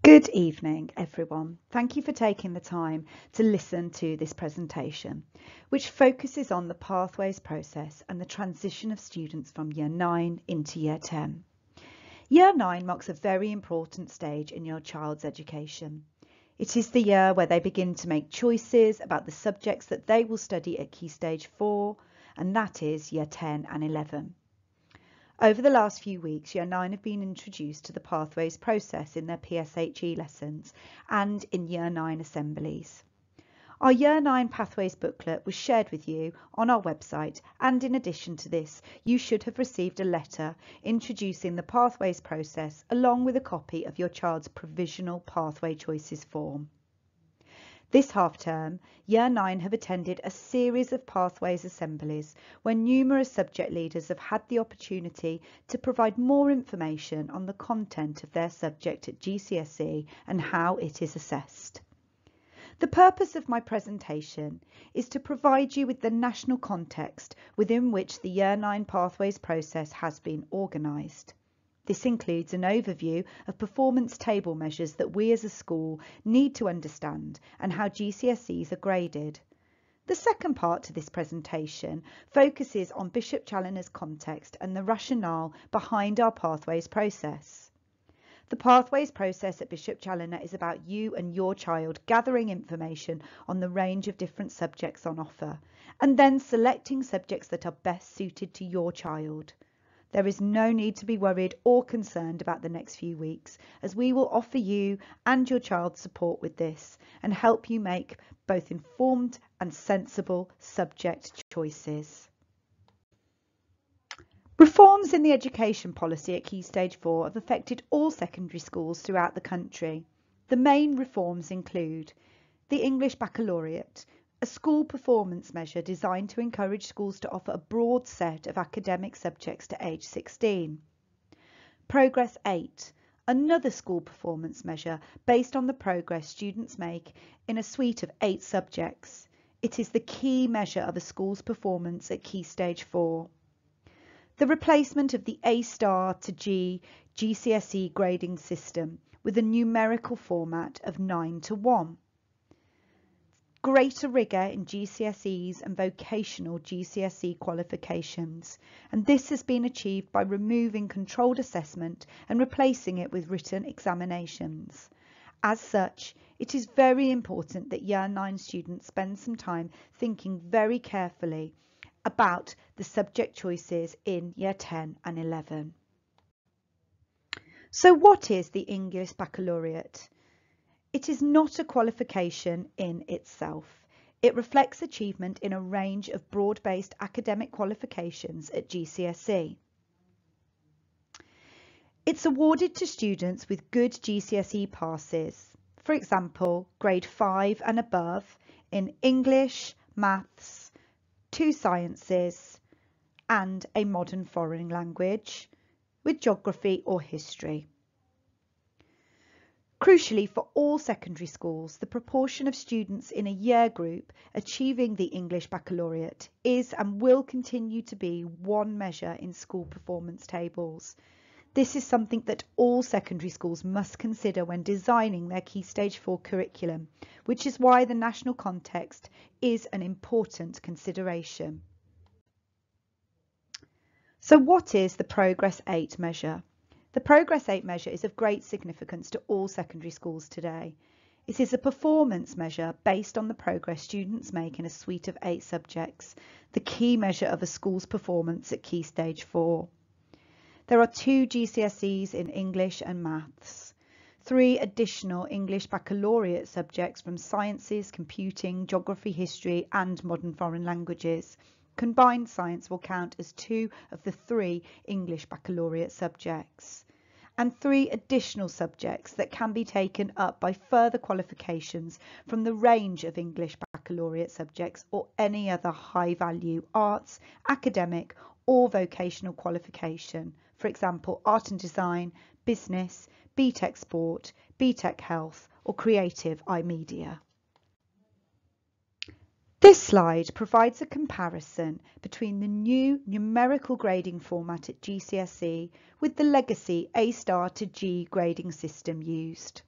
Good evening, everyone. Thank you for taking the time to listen to this presentation, which focuses on the pathways process and the transition of students from Year 9 into Year 10. Year 9 marks a very important stage in your child's education. It is the year where they begin to make choices about the subjects that they will study at Key Stage 4, and that is Year 10 and 11. Over the last few weeks, Year 9 have been introduced to the pathways process in their PSHE lessons and in Year 9 assemblies. Our Year 9 pathways booklet was shared with you on our website, and in addition to this, you should have received a letter introducing the pathways process along with a copy of your child's provisional pathway choices form. This half-term, Year 9 have attended a series of pathways assemblies where numerous subject leaders have had the opportunity to provide more information on the content of their subject at GCSE and how it is assessed. The purpose of my presentation is to provide you with the national context within which the Year 9 pathways process has been organised. This includes an overview of performance table measures that we as a school need to understand and how GCSEs are graded. The second part to this presentation focuses on Bishop Challoner's context and the rationale behind our pathways process. The pathways process at Bishop Challoner is about you and your child gathering information on the range of different subjects on offer and then selecting subjects that are best suited to your child. There is no need to be worried or concerned about the next few weeks, as we will offer you and your child support with this and help you make both informed and sensible subject choices. Reforms in the education policy at Key Stage 4 have affected all secondary schools throughout the country. The main reforms include the English Baccalaureate, a school performance measure designed to encourage schools to offer a broad set of academic subjects to age 16. Progress 8, another school performance measure based on the progress students make in a suite of 8 subjects. It is the key measure of a school's performance at Key Stage 4. The replacement of the A* to G GCSE grading system with a numerical format of 9 to 1. Greater rigour in GCSEs and vocational GCSE qualifications, and this has been achieved by removing controlled assessment and replacing it with written examinations. As such, it is very important that Year 9 students spend some time thinking very carefully about the subject choices in Year 10 and 11. So what is the English Baccalaureate? It is not a qualification in itself. It reflects achievement in a range of broad-based academic qualifications at GCSE. It's awarded to students with good GCSE passes, for example, grade 5 and above in English, Maths, 2 sciences and a modern foreign language with geography or history. Crucially, for all secondary schools, the proportion of students in a year group achieving the English Baccalaureate is and will continue to be one measure in school performance tables. This is something that all secondary schools must consider when designing their Key Stage 4 curriculum, which is why the national context is an important consideration. So what is the Progress 8 measure? The Progress 8 measure is of great significance to all secondary schools today. It is a performance measure based on the progress students make in a suite of 8 subjects, the key measure of a school's performance at Key Stage 4. There are 2 GCSEs in English and Maths, 3 additional English Baccalaureate subjects from sciences, computing, geography, history and modern foreign languages. Combined science will count as 2 of the 3 English Baccalaureate subjects, and 3 additional subjects that can be taken up by further qualifications from the range of English Baccalaureate subjects or any other high-value arts, academic or vocational qualification, for example, art and design, business, BTEC sport, BTEC health or creative iMedia. This slide provides a comparison between the new numerical grading format at GCSE with the legacy A* to G grading system used.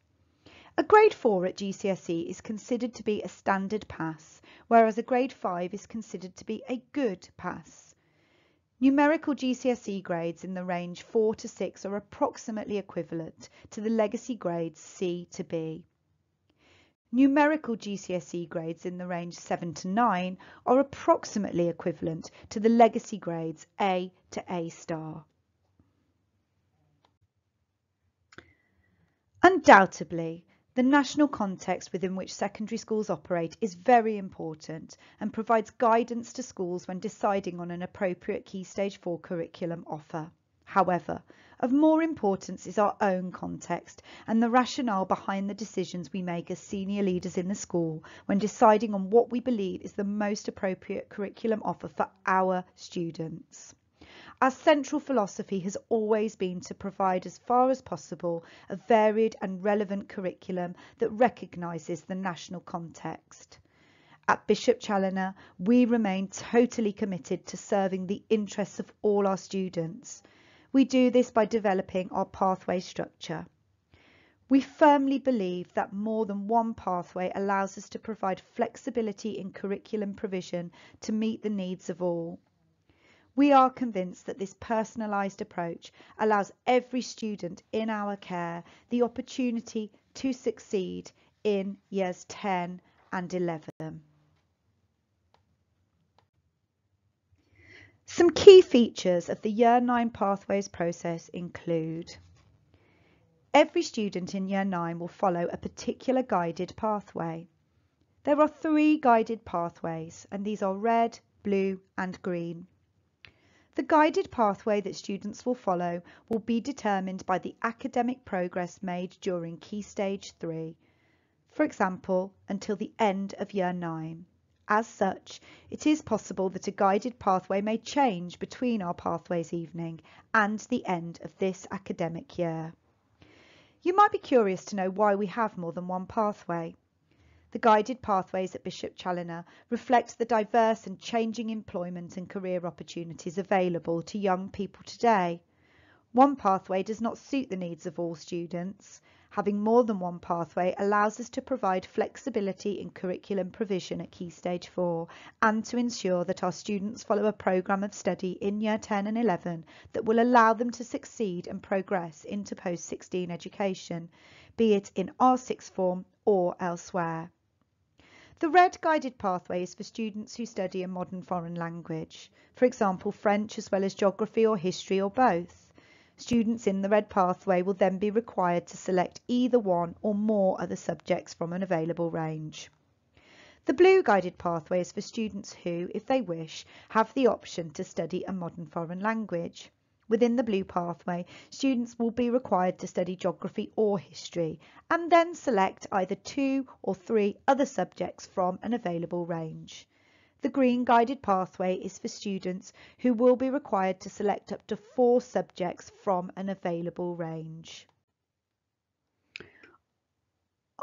A grade 4 at GCSE is considered to be a standard pass, whereas a grade 5 is considered to be a good pass. Numerical GCSE grades in the range 4 to 6 are approximately equivalent to the legacy grades C to B. Numerical GCSE grades in the range 7 to 9 are approximately equivalent to the legacy grades A to A star. Undoubtedly, the national context within which secondary schools operate is very important and provides guidance to schools when deciding on an appropriate Key Stage 4 curriculum offer. However, of more importance is our own context and the rationale behind the decisions we make as senior leaders in the school when deciding on what we believe is the most appropriate curriculum offer for our students. Our central philosophy has always been to provide as far as possible a varied and relevant curriculum that recognises the national context. At Bishop Challoner, we remain totally committed to serving the interests of all our students. We do this by developing our pathway structure. We firmly believe that more than one pathway allows us to provide flexibility in curriculum provision to meet the needs of all. We are convinced that this personalised approach allows every student in our care the opportunity to succeed in years 10 and 11. Some key features of the Year 9 Pathways process include: every student in Year 9 will follow a particular guided pathway. There are 3 guided pathways, and these are red, blue and green. The guided pathway that students will follow will be determined by the academic progress made during Key Stage 3, for example, until the end of Year 9. As such, it is possible that a guided pathway may change between our Pathways evening and the end of this academic year. You might be curious to know why we have more than one pathway. The guided pathways at Bishop Challoner reflect the diverse and changing employment and career opportunities available to young people today. One pathway does not suit the needs of all students. Having more than one pathway allows us to provide flexibility in curriculum provision at Key Stage 4 and to ensure that our students follow a programme of study in Year 10 and 11 that will allow them to succeed and progress into post-16 education, be it in our sixth form or elsewhere. The red guided pathway is for students who study a modern foreign language, for example French as well as geography or history or both. Students in the red pathway will then be required to select either one or more other subjects from an available range. The blue guided pathway is for students who, if they wish, have the option to study a modern foreign language. Within the blue pathway, students will be required to study geography or history and then select either 2 or 3 other subjects from an available range. The green guided pathway is for students who will be required to select up to 4 subjects from an available range.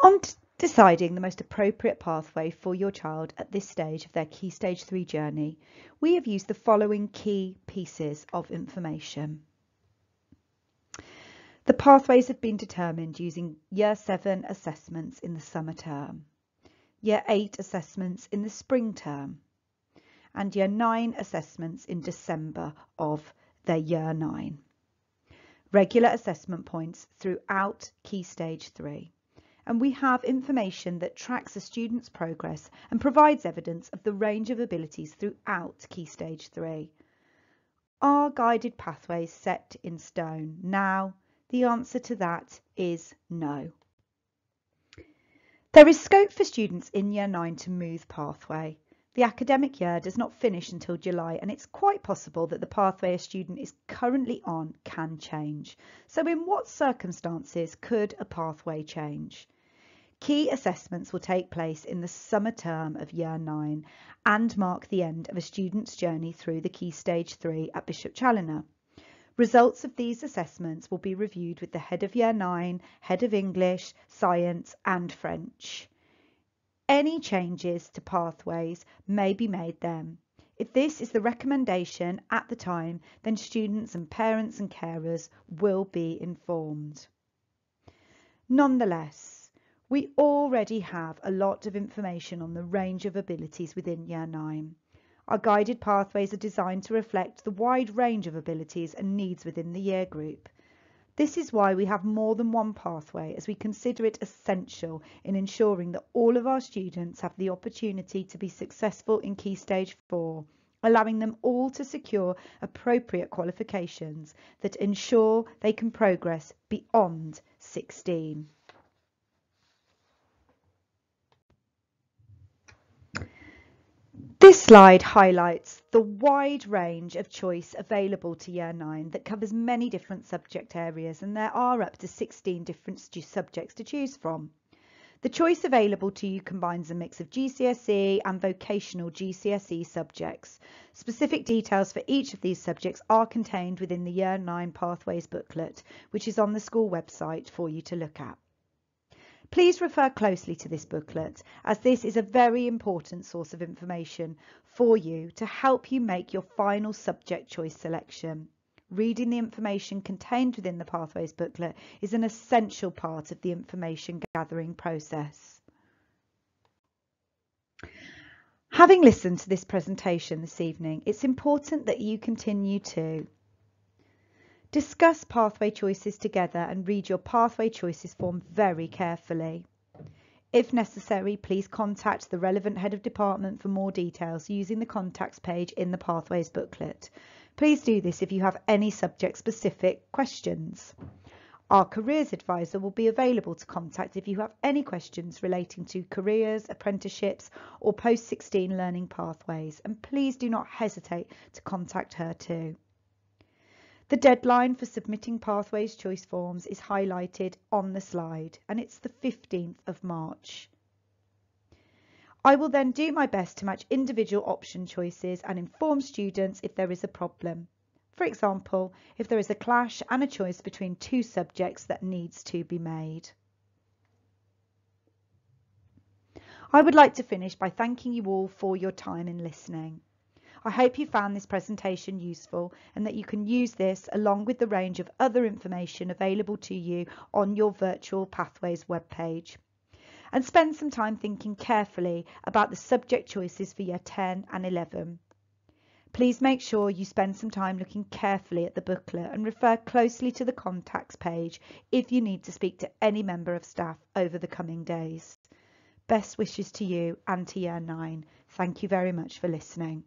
On deciding the most appropriate pathway for your child at this stage of their Key Stage 3 journey, we have used the following key pieces of information. The pathways have been determined using Year 7 assessments in the summer term, Year 8 assessments in the spring term, and Year 9 assessments in December of their Year 9. Regular assessment points throughout Key Stage 3. And we have information that tracks a student's progress and provides evidence of the range of abilities throughout Key Stage 3. Are guided pathways set in stone? Now, the answer to that is no. There is scope for students in Year 9 to move pathway. The academic year does not finish until July, and it's quite possible that the pathway a student is currently on can change. So in what circumstances could a pathway change? Key assessments will take place in the summer term of Year 9 and mark the end of a student's journey through the Key Stage 3 at Bishop Challoner. Results of these assessments will be reviewed with the Head of Year 9, Head of English, Science and French. Any changes to pathways may be made then. If this is the recommendation at the time, then students and parents and carers will be informed. Nonetheless, We already have a lot of information on the range of abilities within Year 9. Our guided pathways are designed to reflect the wide range of abilities and needs within the year group. This is why we have more than one pathway, as we consider it essential in ensuring that all of our students have the opportunity to be successful in Key Stage 4, allowing them all to secure appropriate qualifications that ensure they can progress beyond 16. This slide highlights the wide range of choice available to Year 9 that covers many different subject areas, and there are up to 16 different subjects to choose from. The choice available to you combines a mix of GCSE and vocational GCSE subjects. Specific details for each of these subjects are contained within the Year 9 Pathways booklet, which is on the school website for you to look at. Please refer closely to this booklet, as this is a very important source of information for you to help you make your final subject choice selection. Reading the information contained within the Pathways booklet is an essential part of the information gathering process. Having listened to this presentation this evening, it's important that you continue to discuss pathway choices together and read your pathway choices form very carefully. If necessary, please contact the relevant head of department for more details using the contacts page in the Pathways booklet. Please do this if you have any subject-specific questions. Our careers advisor will be available to contact if you have any questions relating to careers, apprenticeships or post-16 learning pathways, and please do not hesitate to contact her too. The deadline for submitting Pathways choice forms is highlighted on the slide, and it's the 15th of March. I will then do my best to match individual option choices and inform students if there is a problem. For example, if there is a clash and a choice between two subjects that needs to be made. I would like to finish by thanking you all for your time in listening. I hope you found this presentation useful and that you can use this along with the range of other information available to you on your Virtual Pathways webpage. And spend some time thinking carefully about the subject choices for Year 10 and 11. Please make sure you spend some time looking carefully at the booklet and refer closely to the contacts page if you need to speak to any member of staff over the coming days. Best wishes to you and to Year 9. Thank you very much for listening.